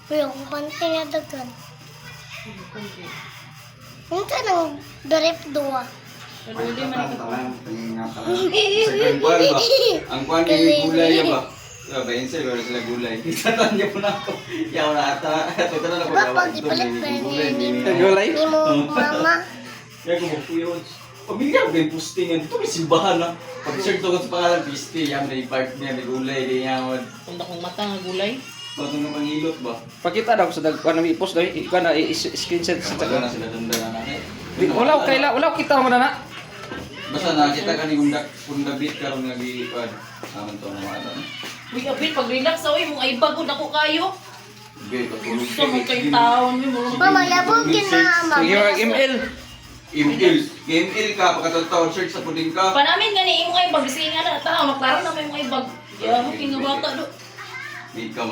Uy, ang konti nga dagan. Yung ka nang darip duwa. Pero hindi man ito. Ang kwan yung gulay ba? Benzel, wala sila gulay. Isatan niya po na ako. Yaw na ata. Ito na ako. Papa, ipalit pa ni Gulay? mo mama. Kaya ko po yun. Pamilya ko yung postingan. Dito may simbahan na. Pag-search ko sa pangalan, Pisti. Yan, may part niya, may gulay. Yan, Kung akong mata nga gulay. batong ng pangilot ba? Pakita daw sa dagkuan na i-post daw. Ikaw na i-screenshot sa Wala na taga. sila danda na natin. Wala kita mo na na. Basta nakita ka ni Kundabit karon nga gi-pad. Aman to mga ata. Uy, abin, pag relax sa uy, mong ay bagod ako kayo. Okay, pagtulog Gusto mo kayong taon, mo. Mama, labogin na mama. Sige, mag-email. Game ka, pagkatataw search sa puding ka. Panamin gani imong ay bag sige nga na tao magkaroon na may mga bag. Ya mo king bata do. Di ka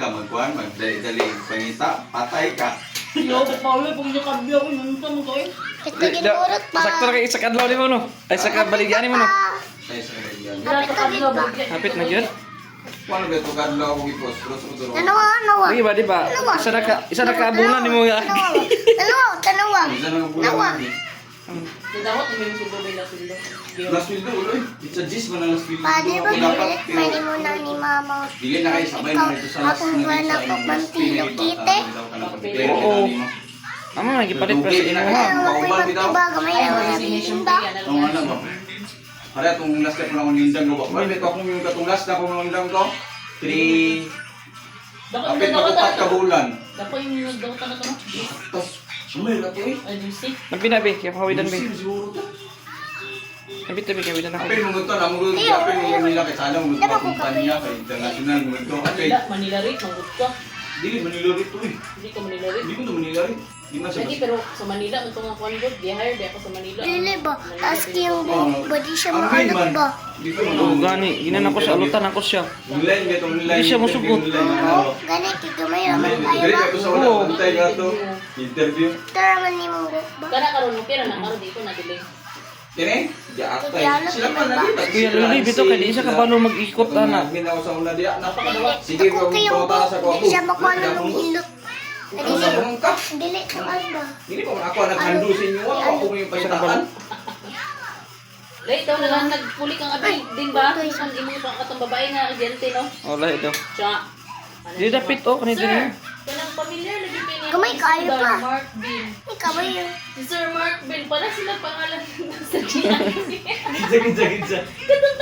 magkuhan, magdali pangita, patay ka. Yo pa ulo pag kabyo ko nung mo to eh. Ito ginurot pa. Sakto na kay isa kadlaw ni mo no. Ay sa baligyan ni mo no. Tay sa kaibigan. Dira ka kabyo ba? Hapit na gyud. Kuano ba to kadlaw ko gipos, pero sa duro. Tanawa. Sige ba di ba? Isa na kaabulan ni mo ya. Tanawa. Isa na bulan. Dawat ni mo sildo bila sildo. Last will do uloy. It's a gist man ang last will do. Pwede ba bilit? Pwede mo na ni mama. Dili na kayo sabay na ito sa last Akong buwan ako mantilo kite. Oo. Amo lagi palit pa sa imo ha. Ako'y magtiba gamay na wala bilinda. Ang ano ba? Para itong last ka lang nindang ko ba? Well, ito akong yung katong last na akong nindang ko. 3 Kapit makupat ka bulan. Dako yung daw ta na to. Tapos, sumay na to eh. Ay music. Nagpinabi kay pawidan bi. Siguro to. Nabit tabi kay widan ako. Apel mo ito, namulog ka apel mo nila kay sana mo mga kumpanya kay international mo ito. Apel, Manila rin mangut ka. dili Manila rin to eh. Hindi ka Manila rin. Hindi ko to Manila rin. Di man siya Lagi pero sa Manila ito nga kuan gud, di hire di ako sa Manila. Lili ba? Taas yung body siya Ang maalot man. ba? Di ko Oo gani, ginan ako sa alutan ako siya. Online ba itong online? Hindi siya masugot. Oo, ganit kay gamay naman tayo Dire ba? ka to sa una, bantay ka to. Interview. Tara man ni mo ba? Kana karon mo pera na karon dito na dili. Kini? Di atay. Sila pa na dito. Kuya Luli bito kay di siya ka paano mag-ikot ana. Ginawa sa una diya. Napakadawat. Sige, Ako kayong pumunta ba? sa ko. Hindi siya makuha ng hilot. Ano sa mong ka? Dili ko ba? Hindi pa ako nag-handle sa inyo. Ako mo yung paitaan. Late daw na lang nagpuli kang abi din ba? Ang imong katong babae nga agente no. Wala ito. Siya. Di dapit oh kanito Sir, niya. kanang pamilyar lagi pini. Gamay kayo pa. Mark Bean. Ikaw ba yun? Si Sir Mark Bean pala sila pangalan sa Gina. Gidja.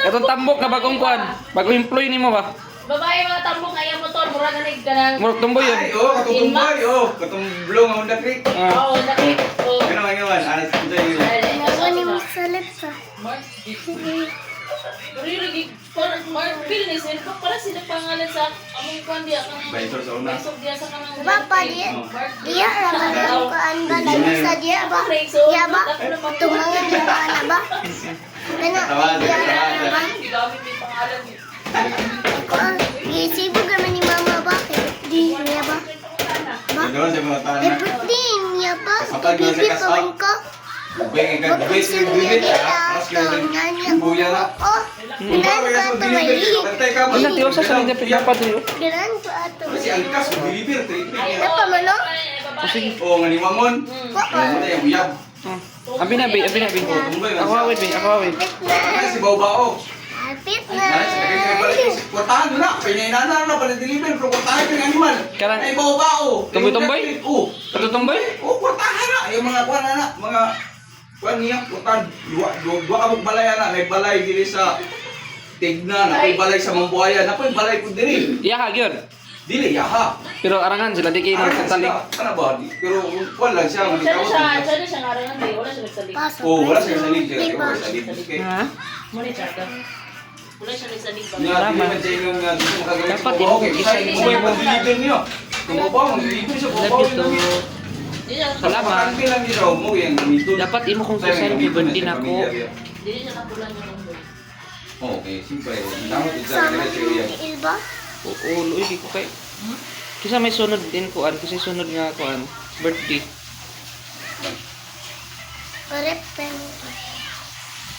Katong tambok na bagong kuan. Bagong employee nimo ba? Babae mga tambok nga yung motor mura na nig kanang. Murag tumboy Ay, yun. katong tumbay. Katong blong ang Honda Creek. Ah. Oo, nakit. Oh. Ginawa. Anas ko dyan yun. Ako ni mo sa lips ah. Mark Bean. Really, Mark Bean ni Sir pala sila pangalan sa among kuan diya kanang. Baisor sa una. Baisog diya sa kanang. Papa, diya. Diya naman ang kaan ba? Sa diya ba? Diya ba? Tumangan diya ba na ba? Ano? Diya naman. Gamit yung pangalan niya. Isibo naman ni mama ba? Di niya ba? Ba? Doon sa mga Ay, tanan. ba't di niya ba? Kapag doon sa Bibit kasal. pa ka? Bubay ka. Bubay sa Kapag bibit. niya Mas dito, ganyan. nanya Buya na. Oh, ginan ko ato mali. Wala tiwa sa salida dapat yo. Ginan ko ato Kasi mali. angkas, bilibir, tripin. Ano pa man no? Sige. Oo, nga ni Wangon. Ano na yung uyab. Abi na bi. Ako awit bi, ako awit. Kapit Ano na. si Bao-Bao? Kapit na. Nais, kwartahan doon na. Pinainan na pala deliver. Pero kwartahan yung animal. Karang- Ay, Bao-Bao. Tumboy-tumboy? Oo. Katong tumboy? Oo, kwartahan na. Yung mga kwan na. Mga kwan niya. Kwartahan. Dua ka balay na. May balay dili sa Tigna. May balay sa Mambuaya. Napoy balay ko dili. Iya ha gyud. Dili, yaha. Pero arangan sila di kay nang talig. Ano ba? Pero kwan lang siya. Siya na siya ngarangan di wala siya nagsalig. Pasok. Oo, wala siya sa liga. Di ba? Wala sa liga. Okay. Ha? Mo ni Chaka. Wala siya nagsalig ba? Nga, di naman siya yung gusto makagawin Dapat sa yung Bao. Okay, isa isa yung yung Bao mag-deliver niyo. Kung Bao, mag-deliver siya. Love Bao, you too. Di siya Salamat. Pagkakante lang niya raw mo yung gamito. Dapat imo kung sasal kay birthday nako. di siya napulan niya ng boy. Okay, siyempre. Dapat isa Sama ka si siya. Ilba. Oo, luoy di ko kay. Kisa may sunod din kuan, kasi sunod nga kuan, birthday. Karep pen.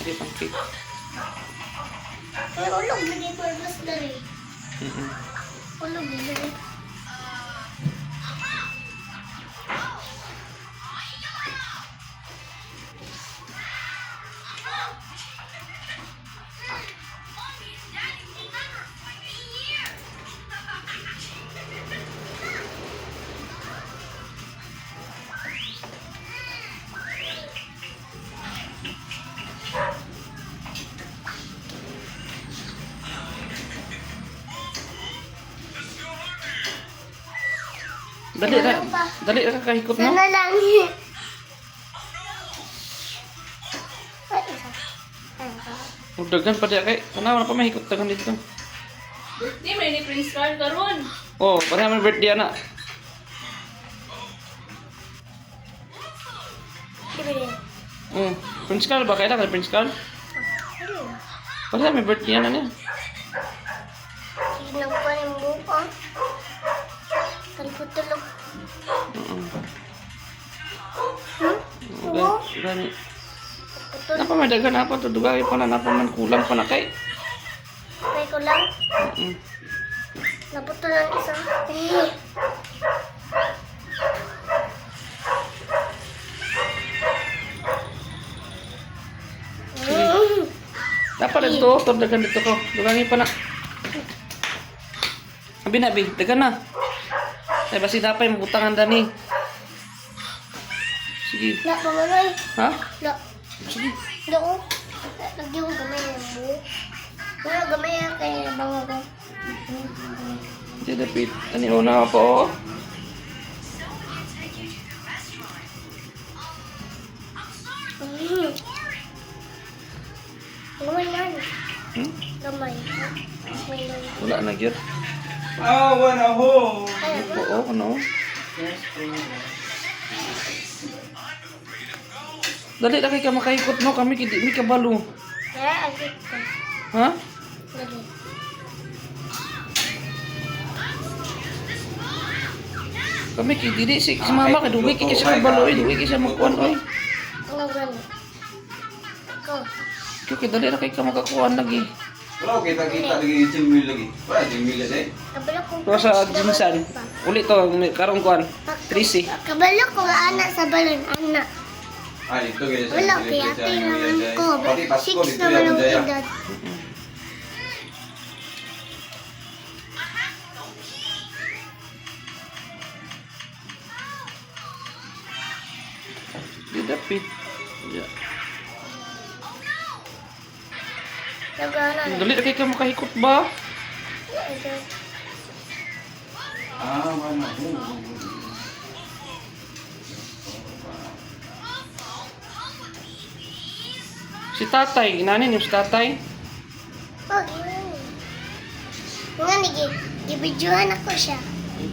Di pang cake. Pero ulog lagi purpose dari. Mm. Ulog lagi. Dali ra. Dali ra kahikot no. Sana lang. Ay, isa. Dagan pa diya kay. Tanaw na pa mahikot dagan dito. Birthday may ni Prince Carl karon. Oh, para may birthday na. Ibigay. Prince Carl ba? Kailan Prince Carl? Para may birthday na niya. Tignan ko yung buka. Talpot-tulog. Okay, gani. Napa may dagan na pa to dugay pa na napa man kulang pa na kay. Try ko lang. Naputol ang isa. Dapat dito, to dagan dito ko. Dugangi pa na. Abi na bi, dagan na. Ay basi dapay magutangan dani. Sige. Na, pamanay. Ha? Na, Sige. doon. Lagi mo gamay ng buhok. Wala gamay ang kaya bango ko. Hindi dapat. Ani una po. Gamay man. Hmm? Gamay. Gamay lang. Wala na gyud. Awa na ho. Ay, Oo, ano? Dali na kay ka makaikot no, kami kidi mi kabalo. kaya agit ko. Ha? Lagi. Kami kidi di si mama ka duwi kay sa kabalo, duwi kay sa magkuan oy. Ano gani? Ikaw. Kaya dali na kay ka makakuan lagi. Wala kita lagi jimil lagi. Wala jimil lagi. Kabalo ko. Pero sa ginsan, uli to karong kuan. 13. Kabalo ko nga anak sa balon, anak. Ah, dito guys. Wala, kaya naman ko. Pati Pasko 6 dito naman yan ang daya. edad. Di dapit. Ya. Nagana na. Dali na kay ka makahikot ba? Awa na ho. Si tatay, inanin yung si tatay. Oh, nga nigi, gibidyohan ako siya.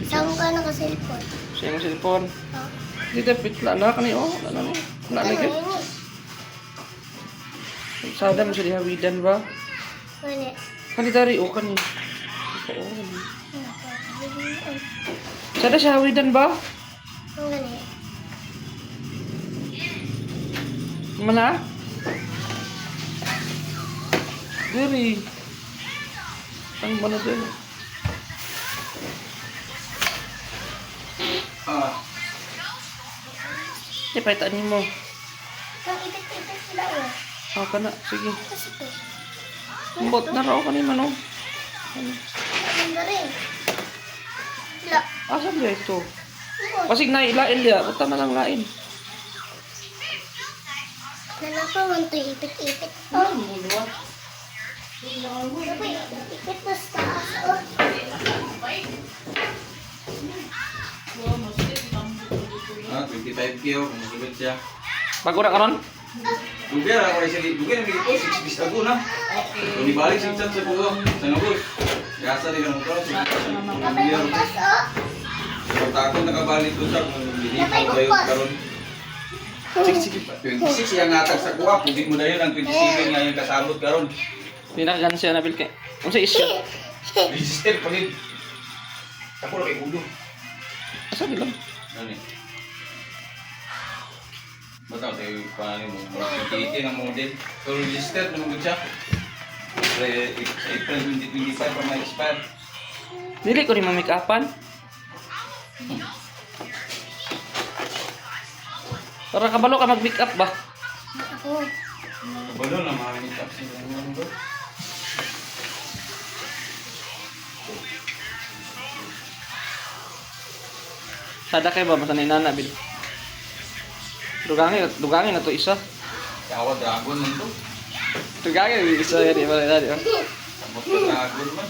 Saan ko na ka cellphone? Siya yung cellphone. Oh. Di dapit, wala na kani oh. Wala na. Wala na Ano gyud. yun Sada mo siya dihawidan ba? Wala. Kani dari oh kani. Oo. Sada siya hawidan ba? Ang gani. Mana? Diri. Ang mana din? Ah, Eh, paitaan mo. Ang ipit-ipit sila o. Ah, kana. Sige. Kasi ito. Mbot na raw kani man oh. Ang galing. Wala. Asa ba ito? Ano? Pasig na ilain dia, buta na lang lain. Nanapa man ito ipit-ipit. Oh. Sabi, ipit mas taas. Oh. ah 25 kilo kung masulot siya. Bago na karon? Dugar ako rin siya. Dugar na dito, 6 bis tago na. Kung ibalik si Chan sa buho, sa nabos. Gasa rin ka ng tao. Kapay bukas oh. Kung takot nakabalik ko siya, kung binitaw kayo karon. Sige. 26 yung atag sa kuha, pwede mo na yun ang 27 nga yung kasabot karon. Pinakagan siya nabil kay. Unsa isya? Register pa rin. Ako lang kay ulo. Asa bilang? Ano eh? Bataw tayo paano mo. Titi ng model. So register naman ko siya. April 2025 pa may expire. Dili ko ni mamikapan. Para kabalo ka mag-make up ba? Ako. Kabalo na maraming taps sila naman bro. Sada kay ba masanay nana bil. Dugangin na to isa. Yawa dragon man to. Dugangin isa ya di ba dali. Samot ka dragon man.